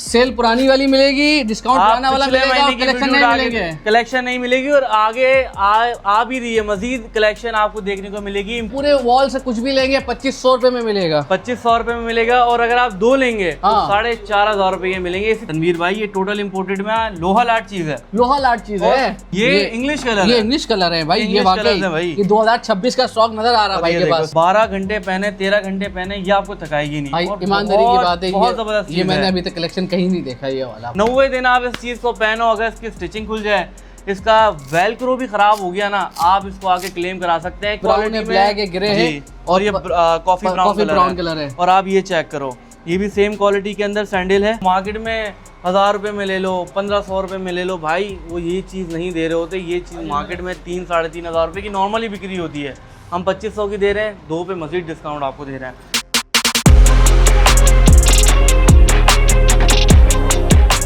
Cell पुरानी वाली मिलेगी, डिस्काउंट पुराना वाला मिलेगा, कलेक्शन नहीं मिलेंगे। कलेक्शन नहीं मिलेगी और आगे आ भी रही है मजीद कलेक्शन आपको देखने को मिलेगी। पूरे वॉल से कुछ भी लेंगे 2500 रुपए में मिलेगा, 2500 रुपए में मिलेगा। और अगर आप दो लेंगे तो 4500 रुपए मिलेंगे। तनवीर भाई ये टोटल इम्पोर्टेड में लोहा लाट चीज है, लोहा लाट चीज है। ये इंग्लिश कलर, ये इंग्लिश कलर है भाई, ये वाकई ये 2026 का स्टॉक नजर आ रहा है भाई के पास। 12 घंटे पहने 13 घंटे पहने ये आपको थकाएगी नहीं। ईमानदारी की बात है, बहुत जबरदस्त ये मैंने अभी तक कलेक्शन कहीं नहीं देखा ये वाला। 90 दिन आप इस चीज को पहनो, अगर इसकी स्टिचिंग खुल जाए, इसका वेलक्रो भी खराब हो गया ना, आप इसको आगे क्लेम करा सकते हैं। ब्राउन है, ब्लैक है, ग्रे है और ये कॉफी ब्राउन कलर है। और आप ये चेक करो, ये भी सेम क्वालिटी के अंदर सैंडल है। मार्केट में 1000 रुपए में ले लो, 1500 रुपए में ले लो भाई, वो ये चीज़ नहीं दे रहे होते। ये चीज़ मार्केट में 3-3,500 रुपए की नॉर्मली बिक्री होती है, हम 2500 की दे रहे हैं, 2 पे मजीद डिस्काउंट आपको दे रहे हैं।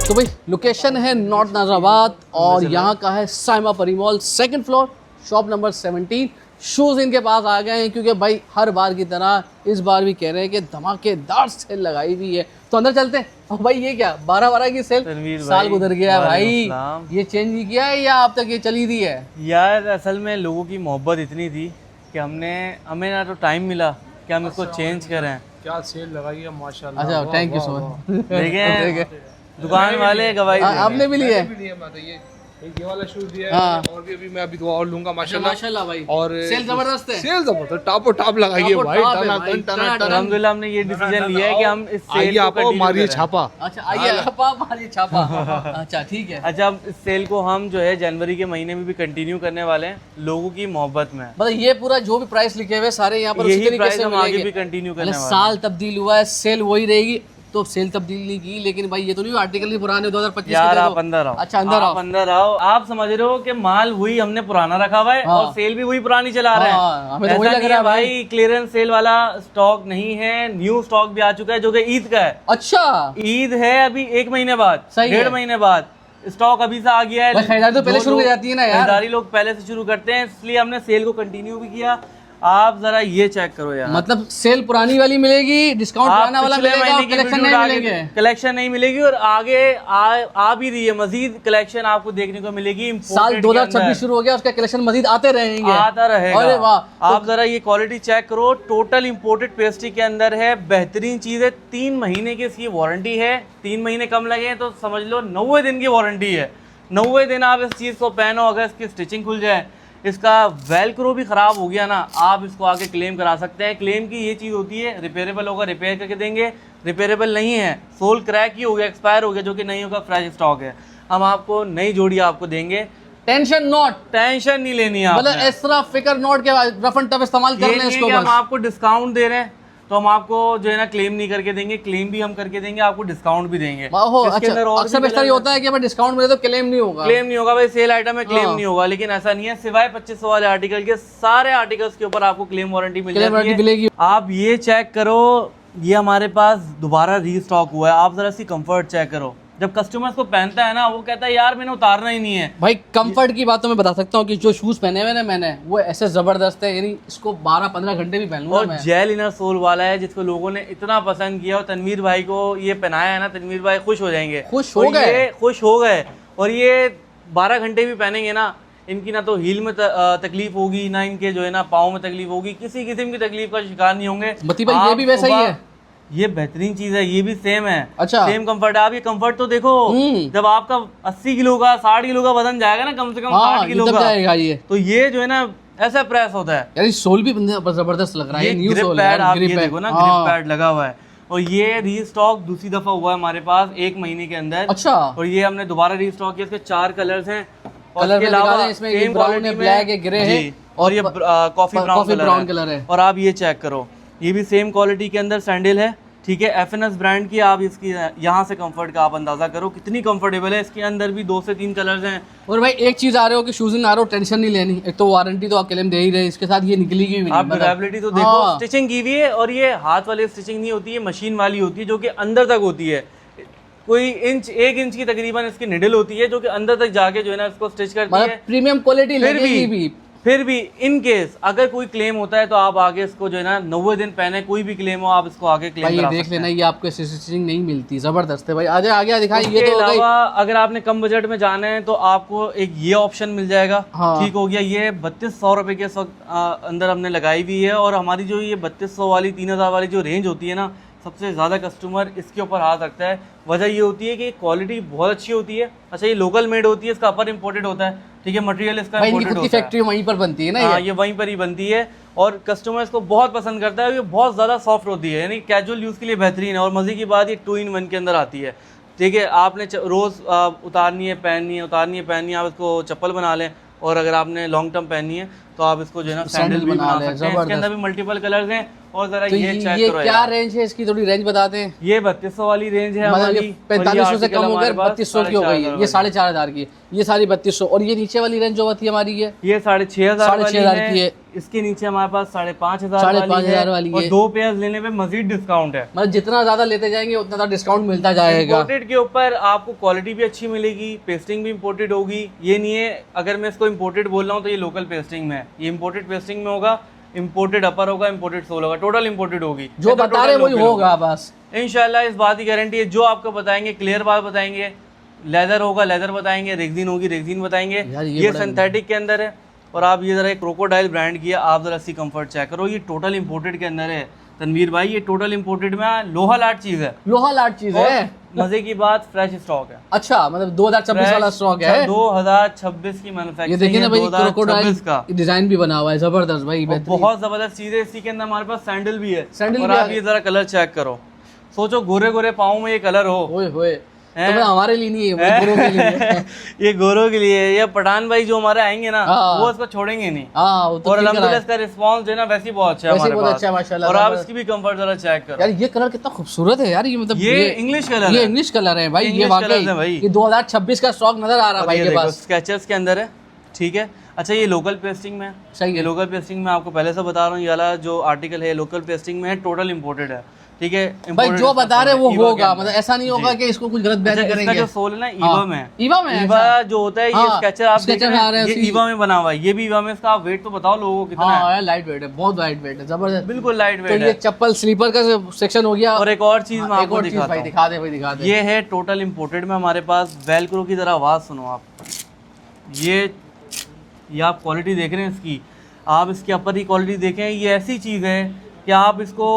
तो भाई लोकेशन है नॉर्थ नाजराबाद और यहाँ का है साइमा परी mall, 2nd floor, shop number 17। Shoes इनके पास आ गए हैं क्योंकि भाई हर बार की तरह इस बार भी कह रहे हैं कि धमाकेदार सेल लगाई हुई है। तो अंदर चलते हैं। और भाई ये क्या 12 की सेल, साल गुजर गया भाई, ये चेंज नहीं किया है या अब तक ये चली रही है? यार असल में लोगों की मोहब्बत इतनी थी कि हमें ना तो टाइम मिला कि हम इसको चेंज करें। क्या सेल लगाई है माशाल्लाह। अच्छा थैंक यू सो मच। देखें दुकान वाले गवाही आपने भी लिया है? ये वाला शूज दिया है और भी अभी मैं अभी और लूंगा माशाल्लाह भाई। और सेल जबरदस्त है, सेल जबरदस्त, टॉप टॉप लगाई है भाई। अल्हम्दुलिल्लाह हमने ये डिसीजन लिया है कि हम इस सेल को मारिए छापा। अच्छा आइए आप मारिए छापा। अच्छा ठीक है। अच्छा अब इस सेल को हम जो है जनवरी के महीने में भी कंटिन्यू करने वाले हैं, लोगों की मोहब्बत में। मतलब ये पूरा जो भी प्राइस लिखे हुए सारे यहाँ पर उसी तरीके से हम आगे भी कंटिन्यू करने वाले हैं। साल तब्दील हुआ है, सेल वही रहेगी। तो सेल तब्दील नहीं की, लेकिन भाई ये तो नहीं आर्टिकल नहीं पुराने 2025 यार आप अंदर आओ। अच्छा अंदर आओ। आप समझ रहे हो कि माल वही हमने पुराना रखा हुआ है और सेल भी वही पुरानी चला रहे हैं। हमें तो वही लग रहा है भाई। क्लियरेंस सेल वाला स्टॉक नहीं है, न्यू स्टॉक भी आ चुका है जो कि ईद का है। अच्छा ईद है अभी 1 महीने बाद, 1.5 महीने बाद स्टॉक अभी से आ गया है। खरीदारी तो पहले शुरू हो जाती है ना यार, खरीदारी लोग पहले से शुरू करते हैं, इसलिए हमने सेल को कंटिन्यू भी किया। आप जरा ये चेक करो यार, मतलब सेल पुरानी वाली मिलेगी, डिस्काउंट पुराना वाला मिलेगा, कलेक्शन नहीं मिलेंगे। कलेक्शन नहीं मिलेगी और आगे आ भी रही है मजीद कलेक्शन आपको देखने को मिलेगी। साल 2026 शुरू हो गया, उसका कलेक्शन मजीद आते रहेंगे, आता रहेगा। अरे वाह। आप जरा ये क्वालिटी चेक करो, टोटल इम्पोर्टेड पेस्ट्री के अंदर है, बेहतरीन चीज है। 3 महीने की इसकी वारंटी है, 3 महीने कम लगे तो समझ लो 90 दिन की वारंटी है। 90 दिन आप इस चीज को पहनो, अगर इसकी स्टिचिंग खुल जाए, इसका वेलक्रो भी ख़राब हो गया ना, आप इसको आगे क्लेम करा सकते हैं। क्लेम की ये चीज़ होती है, रिपेयरेबल होगा रिपेयर करके देंगे, रिपेयरेबल नहीं है, सोल क्रैक ही हो गया, एक्सपायर हो गया, जो कि नहीं होगा, फ्रेश स्टॉक है, हम आपको नई जोड़ी आपको देंगे। टेंशन नहीं लेनी है, मतलब इस तरह फिकर नोट के रफ एंड टफ इस्तेमाल कर रहे हैं इसको। हम आपको डिस्काउंट दे रहे हैं तो हम आपको जो है ना क्लेम नहीं करके देंगे, क्लेम भी हम करके देंगे, आपको डिस्काउंट भी देंगे। अक्सर बेशतर ये होता है कि हमें डिस्काउंट मिले तो क्लेम नहीं होगा, भाई सेल आइटम में क्लेम नहीं होगा, लेकिन ऐसा नहीं है। सिवाय 2500 वाले आर्टिकल के सारे आर्टिकल्स के ऊपर आपको क्लेम वारंटी मिलेगी। आप ये चेक करो, ये हमारे पास दोबारा रीस्टॉक हुआ है। आप जरा सी कंफर्ट चेक करो, जब कस्टमर्स को पहनता है ना, वो कहता है यार मैंने उतारना ही नहीं है। भाई कंफर्ट की बात तो मैं बता सकता हूँ कि जो शूज पहने हुए ना मैंने, वो ऐसे जबरदस्त है, यानी इसको 12-15 घंटे भी पहन लूंगा मैं। जेल इनर सोल वाला है, जिसको लोगों ने इतना पसंद किया और तनवीर भाई को ये पहनाया है ना, तनवीर भाई खुश हो जाएंगे, खुश हो गए। और ये 12 घंटे भी पहनेंगे ना, इनकी ना तो हील में तकलीफ होगी, ना इनके जो है ना पाँव में तकलीफ होगी, किसी किस्म की तकलीफ का शिकार नहीं होंगे। भाई ये भी वैसा ही है, ये बेहतरीन चीज है, ये भी सेम है। अच्छा सेम कंफर्ट है। आप ये कंफर्ट तो देखो, जब आपका 80 किलो का 60 किलो का वजन जाएगा ना, कम से कम 60 किलो का जाएगा ये, तो ये जो है ना ऐसा प्रेस होता है यार। सोल भी जबरदस्त लग रहा है, न्यू सोल पैड, आप ये देखो ना, ग्रिप पैड लगा हुआ है। और ये रीस्टॉक दूसरी दफा हुआ है हमारे पास 1 महीने के अंदर। अच्छा। और ये हमने दोबारा रीस्टॉक किया, इसके 4 कलर्स हैं, और इसके अलावा इसमें ब्राउन है, ब्लैक है, ग्रे है और ये कॉफी ब्राउन कलर है। और आप ये चेक करो, ये भी सेम क्वालिटी के अंदर सैंडल है, ठीक है, FNS ब्रांड की। आप इसकी यहाँ से कंफर्ट का आप अंदाजा करो कितनी कंफर्टेबल है। इसके अंदर भी 2 से 3 कलर्स हैं। और भाई एक चीज आ रहे हो कि शूज आ रहे हो, टेंशन नहीं लेनी, एक तो वारंटी तो आप क्लेम दे ही रहे, इसके साथ ये निकलेगी भी नहीं। आप ड्यूरेबिलिटी तो देखो, स्टिचिंग की हुई है, और ये हाथ वाली स्टिचिंग नहीं होती है, मशीन वाली होती है, जो कि अंदर तक होती है। कोई 1 इंच की तकरीबन इसकी निडल होती है, जो कि अंदर तक जाके जो है ना इसको स्टिच करती है। प्रीमियम क्वालिटी लगेगी भी, फिर भी इन केस अगर कोई क्लेम होता है तो आप आगे इसको जो है ना 90 दिन पहने कोई भी क्लेम हो आप इसको आगे भाई क्लेम ये करा देख सकते लेना, हैं। ये आपको स्टिचिंग नहीं मिलती, जबरदस्त है भाई। आगे आगे दिखाएं, ये इसके तो हो गई। अलावा अगर आपने कम बजट में जाना है तो आपको एक ये ऑप्शन मिल जाएगा। हाँ। ठीक हो गया, ये 3200 रुपए के इस वक्त अंदर हमने लगाई हुई है। और हमारी जो ये 3200 वाली 3000 वाली जो रेंज होती है ना, सबसे ज़्यादा कस्टमर इसके ऊपर हाथ रखता है। वजह ये होती है कि क्वालिटी बहुत अच्छी होती है। अच्छा, ये लोकल मेड होती है, इसका अपर इम्पोर्टेड होता है। ठीक है, मटेरियल इसका भाई इनकी इम्पोर्टेड खुद की होता है। फैक्ट्री वहीं पर बनती है ना हाँ, ये। ये वहीं पर ही बनती है और कस्टमर इसको बहुत पसंद करता है। ये बहुत ज़्यादा सॉफ्ट होती है, यानी कैजुअल यूज़ के लिए बेहतरीन है। और मज़े की बात, ये 2 in 1 के अंदर आती है। ठीक है, आपने रोज़ उतारनी है पहननी है, उतारनी है पहननी है, आप इसको चप्पल बना लें। और अगर आपने लॉन्ग टर्म पहननी है तो आप इसको जो है ना सैंडल भी बना सकते हैं। इसके अंदर भी मल्टीपल कलर्स हैं। और जरा तो ये चेक ये करो क्या यार। रेंज है इसकी, थोड़ी रेंज बताते हैं। ये 3200 वाली रेंज है मतलब हमारी। ये 4500 से कम हो गए, 3200 की हो गई है। ये 4500 4500 की, ये सारी 3200। और ये नीचे वाली रेंज जो होती है हमारी, ये 6500 की है। इसके नीचे हमारे पास 5500 5500 वाली है। और 2 पेयर्स लेने पे मजीद डिस्काउंट है। मतलब जितना ज्यादा लेते जाएंगे उतना ज्यादा डिस्काउंट मिलता जाएगा। इम्पोर्टेड के ऊपर आपको क्वालिटी भी अच्छी मिलेगी, पेस्टिंग भी इम्पोर्टेड होगी। ये नहीं है अगर मैं इसको इम्पोर्टेड बोल रहा हूँ तो ये लोकल पेस्टिंग में है, ये इम्पोर्टेड पेस्टिंग में होगा। इम्पोर्टेड अपर होगा, इम्पोर्टेड सोल होगा, टोटल इम्पोर्टेड होगी। जो बता रहे वही होगा बस इंशाल्लाह, इस बात की गारंटी है। जो आपको बताएंगे क्लियर बात बताएंगे। लेदर होगा लेदर बताएंगे, रेक्सिन होगी रेक्सिन बताएंगे। यार ये ये बड़ा- सिंथेटिक के अंदर है। और आप ये जरा क्रोकोडाइल ब्रांड की है, आप जरा इसकी कंफर्ट चेक करो। ये टोटल इम्पोर्टेड के अंदर है तनवीर भाई, ये टोटल इम्पोर्टेड में लोहा लाट चीज है। लोहा लाट चीज और है। मजे की बात, फ्रेश स्टॉक है। अच्छा, मतलब 2026 वाला स्टॉक है। 2026 की ये मैन्युफैक्चरिंग देखिए ना है, भाई, 2026 क्रोकोडाइल का। डिजाइन भी बना हुआ है, जबरदस्त भाई, और बेहतरीन। बहुत जबरदस्त चीज है। इसी के अंदर हमारे पास सैंडल भी है। सैंडल और भी आप आ ये जरा कलर चेक करो, सोचो गोरे गोरे पाँव में ये कलर हो। ओए होए, तो हैं? मतलब हमारे लिए नहीं है, वो गोरों के लिए है। ये गोरों के लिए है। ये पठान भाई जो हमारे आएंगे ना, हाँ। वो इसको छोड़ेंगे नहीं। हाँ, वो तो और ठीक अल्हम्दुलिल्लाह है। इसका रिस्पांस जो है ना वैसे ही बहुत अच्छा है वैसे ही हमारे बहुत पास। अच्छा है, माशाल्लाह। और आप जबरदस्त। इसकी भी कंफर्ट जरा चेक करो। यार ये कलर कितना खूबसूरत है यार, ये मतलब ये इंग्लिश कलर ये है। इंग्लिश कलर है भाई, ये English colours है वाकई भाई। ये 2026 का स्टॉक नजर आ रहा है और भाई ये के देखो पास। स्केचर्स के अंदर है। ठीक है, अच्छा ये लोकल पेस्टिंग में है। सही ये है। लोकल पेस्टिंग में आपको पहले से बता रहा हूँ, ये वाला जो आर्टिकल है लोकल पेस्टिंग में है, टोटल इम्पोर्टेड है। ठीक है, भाई imported जो इसका बता सोल रहे है, वो ईवा के होगा, अंदर। मतलब ऐसा नहीं होगा कि इसको कुछ गलत बयानी अच्छा, इसका करेंगे। जो सोल है ना ईवा हाँ, में है। ईवा में है, ईवा अच्छा। जो होता है ये हाँ, स्केचर आप स्केचर देख रहे आ रहा हैं, है ये उसकी- ईवा में बना हुआ है। ये भी ईवा में। इसका आप वेट तो बताओ लोगों को कितना है। हाँ यार, लाइट वेट है, बहुत लाइट वेट है, जबरदस्त। बिल्कुल लाइट तो वेट ये है। चप्पल स्लीपर का सेक्शन हो गया। और एक और चीज मैं हाँ, एक आपको और चीज दिखाता भाई हूँ। दिखा दे भाई, दिखा दे। ये है टोटल इम्पोर्टेड में हमारे पास। वेलक्रो की जरा आवाज सुनो आप। ये आप क्वालिटी देख रहे हैं इसकी, आप इसके अपर की क्वालिटी देखें। ये ऐसी चीज़ है कि आप इसको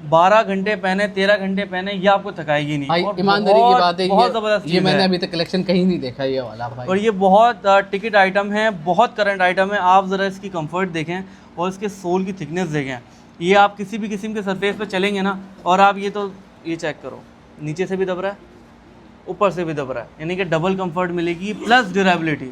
12 घंटे पहने 13 घंटे पहने, ये आपको थकाएगी नहीं। भाई और ईमानदारी की बहुत- बात है, बहुत जबरदस्त ये चीज़ मैंने है। अभी तक कलेक्शन कहीं नहीं देखा ये वाला भाई। और ये बहुत टिकट आइटम है, बहुत करंट आइटम है। आप ज़रा इसकी कंफर्ट देखें और इसके सोल की थिकनेस देखें। ये आप किसी भी किस्म के सरफेस पे चलेंगे ना, और आप ये चेक करो, नीचे से भी दब रहा है, ऊपर से भी दब रहा है, यानी कि डबल कंफर्ट मिलेगी प्लस ड्यूरेबिलिटी।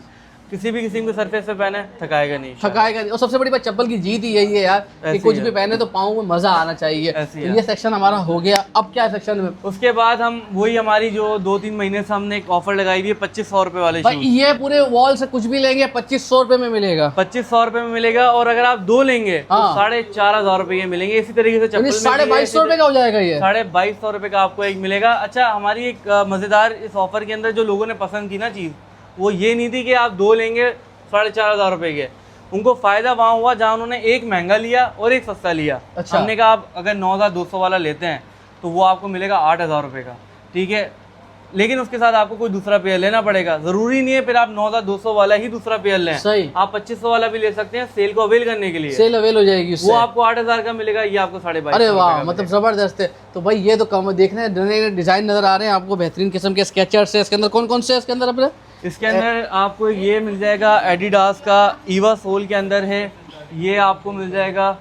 किसी भी किस्म के सरफेस पे पहने थकाएगा नहीं। थकाएगा नहीं। और सबसे बड़ी बात चप्पल की जीत ही यही है यार, कि ऐसी कुछ है। भी पहने तो पाँव में मजा आना चाहिए। ऐसी तो है। ये सेक्शन हमारा हो गया। अब क्या सेक्शन में उसके बाद हम वही हमारी जो 2-3 महीने से हमने एक ऑफर लगाई हुई है 2500 रुपये वाले भाई, शूज। ये पूरे वॉल से कुछ भी लेंगे 2500 रुपए में मिलेगा। 2500 रुपये में मिलेगा। और अगर आप 2 लेंगे तो हाँ। 4500 रुपये के मिलेंगे। इसी तरीके से यानी चप्पल 2250 रुपए का हो जाएगा ये। 2250 रुपये का आपको एक मिलेगा। अच्छा, हमारी एक मज़ेदार इस ऑफर के अंदर जो लोगों ने पसंद की ना चीज़, वो ये नहीं थी कि आप 2 लेंगे 4500 रुपये के। उनको फ़ायदा वहाँ हुआ जहाँ उन्होंने एक महंगा लिया और एक सस्ता लिया। अच्छा। हमने कहा आप अगर 9200 वाला लेते हैं तो वो आपको मिलेगा 8000 रुपये का। ठीक है, लेकिन उसके साथ आपको कोई दूसरा पेयर लेना पड़ेगा। ज़रूरी नहीं है फिर आप 9200 वाला ही दूसरा पेयर लें। सही। आप 2500 वाला भी ले सकते हैं सेल को अवेल करने के लिए। सेल अवेल हो जाएगी उससे। वो आपको 8000 का मिलेगा, ये आपको 2250 अरे वाह, का मतलब जबरदस्त है। तो भाई ये तो कम देखने नए डिजाइन नजर आ रहे हैं आपको, बेहतरीन किस्म के स्केचर्स है। इसके अंदर कौन कौन से है इसके अंदर अपने? इसके अंदर आपको ये मिल जाएगा एडिडास का ईवा सोल के अंदर है। ये आपको मिल जाएगा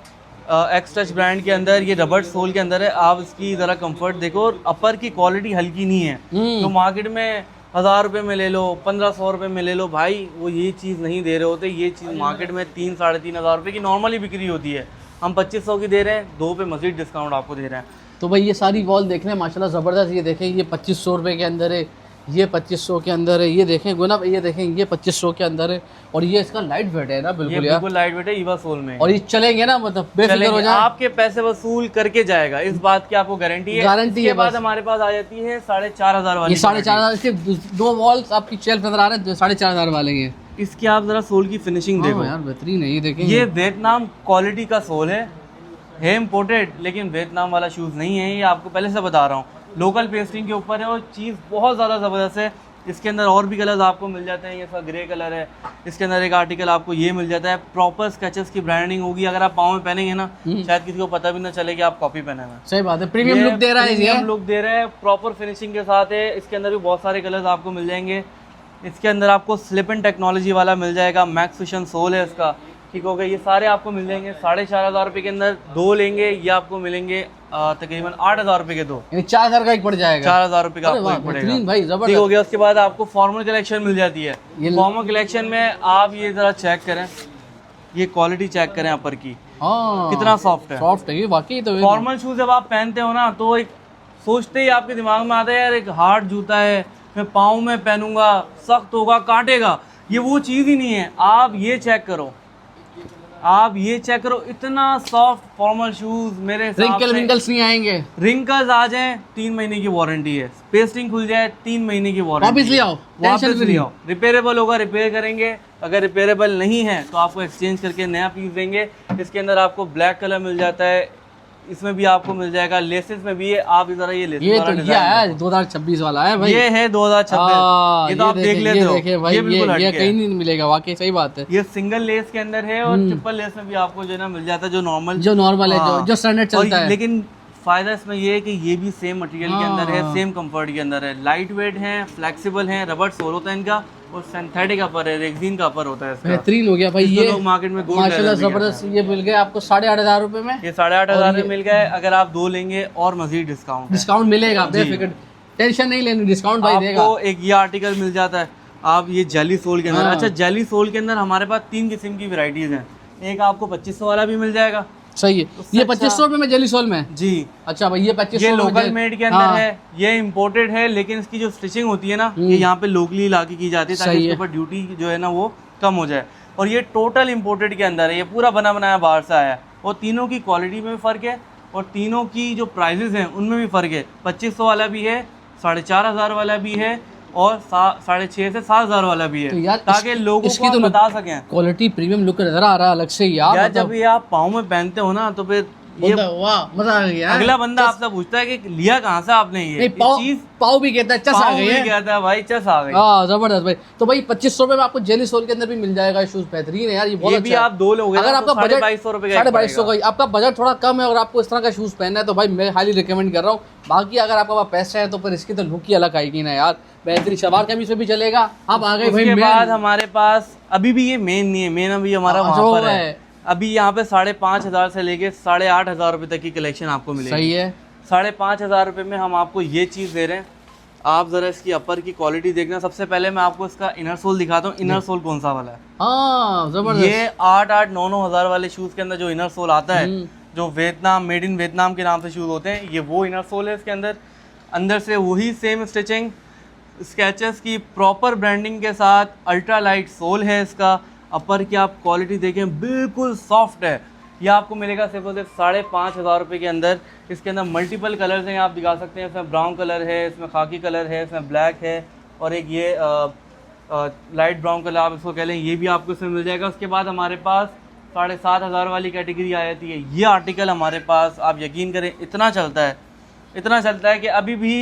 एक्स टच ब्रांड के अंदर, ये रबड़ सोल के अंदर है। आप इसकी ज़रा कंफर्ट देखो, और अपर की क्वालिटी हल्की नहीं है। तो मार्केट में 1000 रुपये में ले लो, 1500 रुपये में ले लो, भाई वो ये चीज़ नहीं दे रहे होते। ये चीज़ मार्केट में 3-3,500 रुपये की नॉर्मली बिक्री होती है, हम 2500 की दे रहे हैं। 2 पे मज़ीद डिस्काउंट आपको दे रहे हैं। तो भाई ये सारी वॉल देख रहे हैं माशाल्लाह ज़बरदस्त। ये देखें, ये 2500 रुपये के अंदर है, ये 2500 के अंदर है। ये देखें गुना, ये देखें ये 2500 के अंदर है। और ये इसका लाइट वेट है ना, ये बिल्कुल यार। बिल्कुल लाइट वेट है ईवा सोल में। और ये चलेंगे ना, मतलब बेफिक्र हो चलेंगे, जाए। आपके पैसे वसूल करके जाएगा, इस बात की आपको गारंटी है। गारंटी इसके है बाद बस। हमारे पास आ जाती है 4500 वाली। ये 4500, इसके 2 वॉल्स आपकी शेल्फ नजर आ रहे हैं, 4500 वाले ये। इसकी आप जरा सोल की फिनिशिंग देखो यार बेहतरीन है ये, देखें ये वियतनाम क्वालिटी का सोल है इम्पोर्टेड, लेकिन वियतनाम वाला शूज़ नहीं है, ये आपको पहले से बता रहा हूँ। लोकल पेस्टिंग के ऊपर है और चीज़ बहुत ज़्यादा ज़बरदस्त है। इसके अंदर और भी कलर्स आपको मिल जाते हैं, ये इसका ग्रे कलर है, इसके अंदर एक आर्टिकल आपको ये मिल जाता है। प्रॉपर स्केचेस की ब्रांडिंग होगी, अगर आप पाँव में पहनेंगे ना शायद किसी को पता भी ना चले कि आप कॉपी पहने हैं। सही बात है, प्रीमियम लुक दे रहा है, प्रीमियम लुक दे रहा है, प्रॉपर फिनिशिंग के साथ है। इसके अंदर भी बहुत सारे कलर्स आपको मिल जाएंगे। इसके अंदर आपको स्लिप एंड टेक्नोलॉजी वाला मिल जाएगा, मैक्स फिशन सोल है इसका, ठीक हो गया। ये सारे आपको मिल जाएंगे 4,500 रुपये के अंदर। दो लेंगे ये आपको मिलेंगे तकरीबन 8,000 रुपये के दो, 4,000 का एक पड़ जाएगा, 4,000 रुपये का आपको एक पड़ेगा भाई, ठीक जबरदस्त हो गया। उसके बाद आपको फॉर्मल कलेक्शन मिल जाती है। फॉर्मल कलेक्शन में आप ये ज़रा चेक करें, ये क्वालिटी चेक करें अपर की, हाँ कितना सॉफ्ट है। सॉफ्ट है ये वाकई। तो फॉर्मल शूज जब आप पहनते हो ना तो एक सोचते ही आपके दिमाग में आता है यार एक हार्ड जूता है, मैं पाँव में पहनूंगा, सख्त होगा, काटेगा, ये वो चीज़ ही नहीं है। आप ये चेक करो, आप ये चेक करो, इतना सॉफ्ट फॉर्मल शूज मेरे हिसाब से। रिंकल्स नहीं आएंगे, रिंकल्स आ जाएं 3 महीने की वारंटी है, पेस्टिंग खुल जाए 3 महीने की वारंटी। वापस ले आओ, वापस ले आओ, रिपेयरेबल होगा रिपेयर करेंगे, अगर रिपेयरेबल नहीं है तो आपको एक्सचेंज करके नया पीस देंगे। इसके अंदर आपको ब्लैक कलर मिल जाता है, इसमें भी आपको मिल जाएगा, लेसेस में भी है। आप इधर ये लेसेस ये तो ये है 2026 वाला है भाई, ये है 2026, ये तो आप देख लेते हो, ये बिल्कुल ये कहीं नहीं मिलेगा, वाकई सही बात है। ये सिंगल लेस के अंदर है और ट्रिपल लेस में भी आपको जो है ना मिल जाता है, जो नॉर्मल है, जो स्टैंडर्ड चलता है। लेकिन फायदा इसमें ये है कि ये भी सेम मटेरियल के अंदर है, सेम कंफर्ट के अंदर है, लाइट वेट है, फ्लेक्सिबल है, रबर सोल होता है इनका और सिंथेटिक अपर है, रेक्सिन का अपर होता है इसका। बेहतरीन हो गया भाई, ये लोग मार्केट में माशाल्लाह जबरदस्त। ये मिल गया आपको 8,500 रुपए में, ये 8,500 में मिल गया है। अगर आप दो लेंगे और मजीद डिस्काउंट मिलेगा, बेफिक्र टेंशन नहीं लेनी, डिस्काउंट भाई देगा आपको। एक ये आर्टिकल मिल जाता है आप ये जेली सोल के अंदर। अच्छा, जेली सोल के अंदर हमारे पास 3 किस्म की वैरायटीज हैं। एक आपको 2500 वाला भी मिल जाएगा, सही है। ये 2500 रुपए में जेली सोल में जी। अच्छा भाई, ये 2500 ये लोकल मेड के अंदर है, ये इम्पोर्टेड है, लेकिन इसकी जो स्टिचिंग होती है ना ये यहाँ पे लोकली लाके की जाती है ताकि इसके ऊपर ड्यूटी जो है ना वो कम हो जाए। और ये टोटल इम्पोर्टेड के अंदर है, ये पूरा बना बनाया बाहर से आया है। और तीनों की क्वालिटी में भी फ़र्क है और तीनों की जो प्राइजेस हैं उनमें भी फ़र्क है। 2500 वाला भी है, 4,500 वाला भी है और 6,500 से 7,000 वाला भी है, तो ताकि लोगों को तो बता सकें। क्वालिटी प्रीमियम लुक नजर आ रहा है अलग से यार, जब ये आप पाँव में पहनते हो ना तो फिर ये वाह मजा आ गया। अगला बंदा आपसे पूछता है कि लिया कहाँ से आपने ये चीज, पाव भी कहता है, चस आ गई है, कहता है भाई चस आ गई। हाँ जबरदस्त भाई। तो भाई 2500 रुपए में आपको जेली सोल के अंदर भी मिल जाएगा शूज, बेहतरीन है यार, ये बहुत ये अच्छा भी आप दो लोगे अगर आपका बजट 2,200 रुपए का, 2,250 का, आपका बजट थोड़ा कम है और आपको इस तरह का शूज पहनना है तो भाई मैं हाईली रिकमेंड कर रहा हूँ। बाकी अगर आपका पास पैसा है तो फिर इसकी तो लुक ही अलग आएगी ना यार, बेहतरीन। सलवार कमीज में भी चलेगा। अब आ गए भाई उसके बाद हमारे पास अभी भी ये मेन नहीं है, मेन अभी हमारा वहाँ पर है। अभी यहाँ पे 5,500 से लेके 8,500 रुपए तक की कलेक्शन आपको मिलेगी। सही है। 5,500 रुपए में हम आपको ये चीज़ दे रहे हैं। आप जरा इसकी अपर की क्वालिटी देखना। सबसे पहले मैं आपको इसका इनर सोल दिखाता हूँ, इनर सोल कौन सा वाला है। हाँ जबरदस्त। ये 8,800 9,000 वाले शूज के अंदर जो इनर सोल आता है, जो वियतनाम मेड इन वियतनाम के नाम से शूज होते हैं, ये वो इनर सोल है। इसके अंदर से वही सेम स्टिचिंग, स्केचेस की प्रॉपर ब्रांडिंग के साथ, अल्ट्रा लाइट सोल है इसका। अपर की आप क्वालिटी देखें बिल्कुल सॉफ्ट है। ये आपको मिलेगा सिर्फ और सिर्फ 5,500 रुपये के अंदर। इसके अंदर मल्टीपल कलर्स हैं, आप दिखा सकते हैं। इसमें ब्राउन कलर है, इसमें खाकी कलर है, इसमें ब्लैक है और एक ये लाइट ब्राउन कलर आप इसको कह लें, ये भी आपको इसमें मिल जाएगा। उसके बाद हमारे पास 7,500 वाली कैटेगरी आ जाती है। ये आर्टिकल हमारे पास आप यकीन करें इतना चलता है कि अभी भी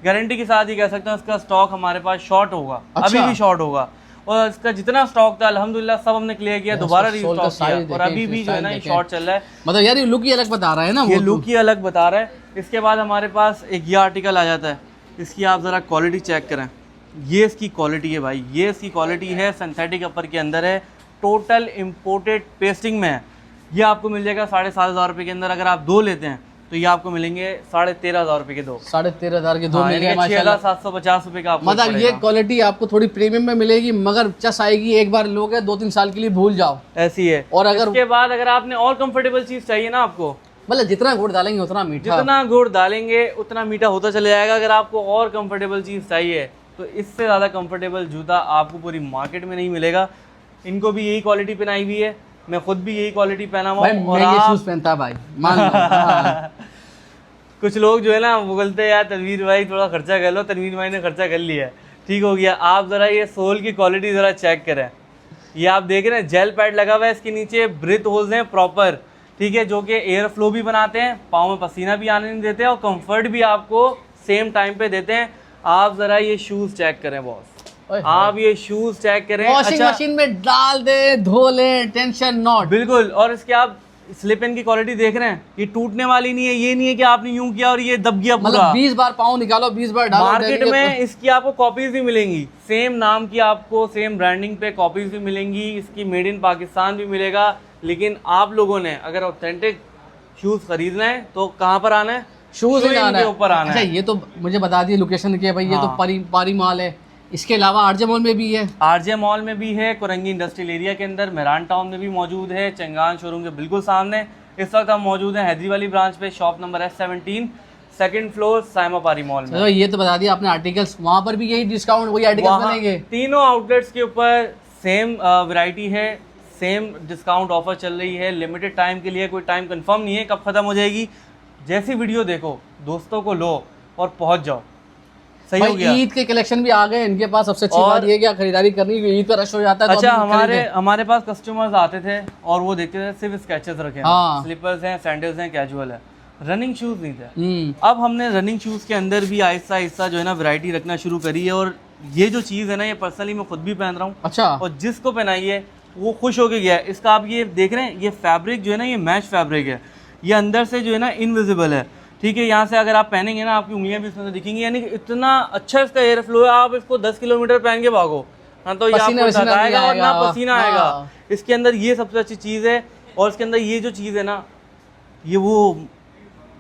गारंटी के साथ ही कह सकते हैं उसका स्टॉक हमारे पास शॉर्ट होगा। अच्छा। अभी भी शॉर्ट होगा और इसका जितना स्टॉक था अल्हम्दुलिल्लाह सब हमने क्लियर किया, दोबारा रीस्टॉक किया और अभी भी जो है ना ये शॉर्ट चल रहा है। मतलब यार ये लुक ही अलग बता रहा है ना, ये लुक ही अलग बता रहा है। इसके बाद हमारे पास एक ये आर्टिकल आ जाता है, इसकी आप ज़रा क्वालिटी चेक करें। ये इसकी क्वालिटी है भाई, ये इसकी क्वालिटी है, सिंथेटिक अपर के अंदर है, टोटल इम्पोर्टेड पेस्टिंग में है। ये आपको मिल जाएगा 7,500 रुपये के अंदर। अगर आप दो लेते हैं तो ये आपको मिलेंगे 13,500 रुपये के दो। 13,500 के दो मिल गए, 6,750 रुपये का। मतलब ये क्वालिटी आपको थोड़ी प्रीमियम में मिलेगी, मगर चस आएगी, एक बार लोगे 2-3 साल के लिए भूल जाओ, ऐसी है। और अगर उसके बाद अगर आपने और कंफर्टेबल चीज़ चाहिए ना आपको, मतलब जितना गुड़ डालेंगे उतना मीठा, जितना गुड़ डालेंगे उतना मीठा होता चले जाएगा। अगर आपको और कंफर्टेबल चीज़ चाहिए तो इससे ज़्यादा कंफर्टेबल जूता आपको पूरी मार्केट में नहीं मिलेगा। इनको भी यही क्वालिटी पहनाई हुई है, मैं खुद भी यही क्वालिटी पहना हुआ हूं। और महंगे शूज पहनता भाई, मान लो। हाँ। कुछ लोग जो है ना वो बोलते हैं यार तनवीर भाई थोड़ा खर्चा कर लो, तनवीर भाई ने खर्चा कर लिया है, ठीक हो गया। आप ज़रा ये सोल की क्वालिटी ज़रा चेक करें, ये आप देख रहे हैं जेल पैड लगा हुआ है, इसके नीचे ब्रीथ होल्स हैं प्रॉपर, ठीक है, जो कि एयर फ्लो भी बनाते हैं, पाँव में पसीना भी आने नहीं देते हैं और कंफर्ट भी आपको सेम टाइम पे देते हैं। आप जरा ये शूज चेक करें बॉस, आप ये शूज चेक करें। वॉशिंग मशीन में डाल दे, धो ले, टेंशन नॉट। बिल्कुल, और इसके आप स्लिप इन की क्वालिटी देख रहे हैं, ये टूटने वाली नहीं है, ये नहीं है कि आपने यूं किया और ये दब गया पूरा। मतलब 20 बार पाँव निकालो, 20 बार डालो। मार्केट में इसकी आपको कॉपीज भी मिलेंगी, सेम नाम की आपको सेम ब्रांडिंग पे कॉपीज भी मिलेंगी, इसकी मेड इन पाकिस्तान भी मिलेगा। लेकिन आप लोगों ने अगर ऑथेंटिक शूज खरीदना है तो कहाँ पर आना है? शूज के ऊपर आना है। ये तो मुझे बता दिए लोकेशन के भाई, ये तो पारी मॉल है। इसके अलावा आरजे मॉल में भी है, आरजे मॉल में भी है, कुरंगी इंडस्ट्रियल एरिया के अंदर, मेहरान टाउन में भी मौजूद है, चंगान शोरूम के बिल्कुल सामने। इस वक्त हम मौजूद हैं हैदरी वाली ब्रांच पे, shop number S17, second floor, Saima पारी मॉल में। तो ये तो बता दिया आपने आर्टिकल्स, वहाँ पर भी यही डिस्काउंट, वही आर्टिकल्स बनेंगे? तीनों आउटलेट्स के ऊपर सेम वैरायटी है, सेम डिस्काउंट ऑफर चल रही है, लिमिटेड टाइम के लिए, कोई टाइम कंफर्म नहीं है कब खत्म हो जाएगी। जैसी वीडियो देखो, दोस्तों को लो और पहुंच जाओ। सही हो गया। ईद के कलेक्शन भी आ गए इनके पास। सबसे अच्छी बात ये क्या खरीदारी करनी है, ईद पर रश हो जाता है। अच्छा, हमारे पास कस्टमर्स आते थे और वो देखते थे सिर्फ स्केचेस रखे हैं, स्लीपर्स हैं, सैंडल्स हैं, कैजुअल है, रनिंग शूज नहीं थे। अब हमने रनिंग शूज के अंदर भी आहिस्ता आहिस्ता जो है ना वैरायटी रखना शुरू करी है। और ये जो चीज़ है ना, ये पर्सनली मैं खुद भी पहन रहा हूँ। अच्छा। और जिसको पहनाई है वो खुश होके गया है। इसका आप ये देख रहे हैं, ये फैब्रिक जो है ना, ये मैश फैब्रिक है, ये अंदर से जो है ना इनविजिबल है, ठीक है। यहाँ से अगर आप पहनेंगे ना, आपकी उंगलियां भी इसमें से दिखेंगी, यानी कि इतना अच्छा इसका एयर फ्लो है। आप इसको 10 किलोमीटर पहन के भागो ना, तो ये आपको थकाएगा और ना पसीना आएगा। इसके अंदर ये सबसे अच्छी चीज़ है। और इसके अंदर ये जो चीज़ है ना, ये वो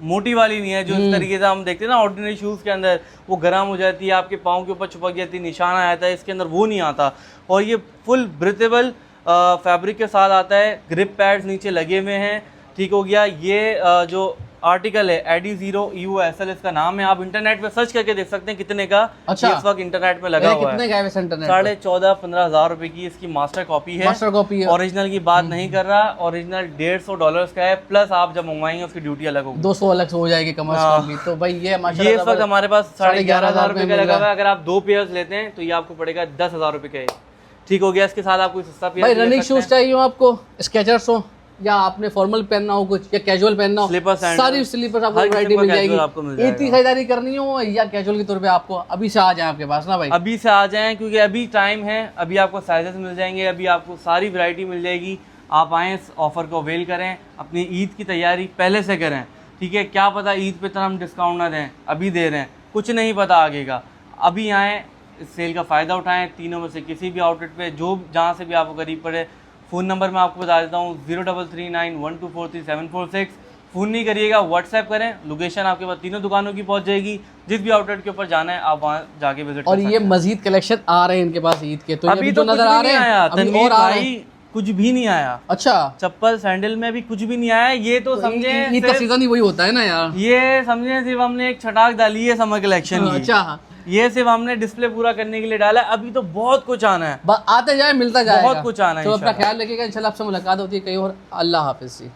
मोटी वाली नहीं है जो इस तरीके से हम देखते हैं ना ऑर्डिनरी शूज़ के अंदर, वो गर्म हो जाती है, आपके पाँव के ऊपर चिपक जाती है, निशान आ जाता है। इसके अंदर वो नहीं आता। और ये फुल ब्रीथेबल फैब्रिक के साथ आता है, ग्रिप पैड्स नीचे लगे हुए हैं, ठीक हो गया। ये जो आर्टिकल है Adi0 EOSL इसका नाम है, आप इंटरनेट पे सर्च करके देख सकते हैं कितने का। अच्छा, इस वक्त इंटरनेट में लगा हुआ है। कितने का है वैसे इंटरनेट? 14,500-15 हज़ार रुपए की इसकी मास्टर कॉपी है। मास्टर कॉपी है, ओरिजिनल की बात नहीं कर रहा, ओरिजिनल $150 का है, प्लस आप जब मंगवाएंगे उसकी ड्यूटी अलग होगी, 200 अलग हो जाएगी कमर्स की। तो भाई ये इस वक्त हमारे पास 11,500 रुपए का लगा हुआ है। अगर आप 2 पेयर्स लेते हैं तो ये आपको पड़ेगा 10,000 रुपए का, ठीक हो गया। इसके साथ आपको सस्ता पेयर। भाई रनिंग शूज चाहिए हो आपको, स्केचर्स हो, या आपने फॉर्मल पहनना हो कुछ, या कैजुअल पहनना हो, सारी स्लीपर्स आपको वैरायटी मिल जाएगी। ईद की खरीदारी करनी हो या कैजुअल के तौर पे, आपको अभी से आ जाए आपके पास ना भाई, अभी से आ जाएं, क्योंकि अभी टाइम है, अभी आपको साइजेस मिल जाएंगे, अभी आपको सारी वैरायटी मिल जाएगी। आप आएँ, इस ऑफर को अवेल करें, अपनी ईद की तैयारी पहले से करें, ठीक है। क्या पता ईद पे इतना हम डिस्काउंट ना दें, अभी दे रहे हैं, कुछ नहीं पता आगे का। अभी आएँ, इस सेल का फ़ायदा उठाएं। तीनों में से किसी भी आउटलेट पे, जो जहाँ से भी आपको करीब पड़े। फ़ोन नंबर मैं आपको बता देता हूँ, 03391243 फ़ोन नहीं करिएगा, व्हाट्सएप करें, लोकेशन आपके पास तीनों दुकानों की पहुँच जाएगी। जिस भी आउटलेट के ऊपर जाना है आप वहाँ जाके विजिट। और ये मजीद कलेक्शन आ रहे हैं इनके पास ईद के, तो अभी तो नजर आ रहे हैं, और भाई कुछ भी नहीं आया। अच्छा, चप्पल सैंडल में भी कुछ भी नहीं आया। ये तो समझे ईद का सीजन ही वही होता है ना यार, ये समझे सिर्फ हमने एक छटाक डाली है समर कलेक्शन की। अच्छा, ये सिर्फ हमने डिस्प्ले पूरा करने के लिए डाला है, अभी तो बहुत कुछ आना है, आते जाए मिलता जाएगा, बहुत कुछ आना है। तो अपना ख्याल रखिएगा, इंशाल्लाह आपसे मुलाकात होती है कहीं और। अल्लाह हाफिज़।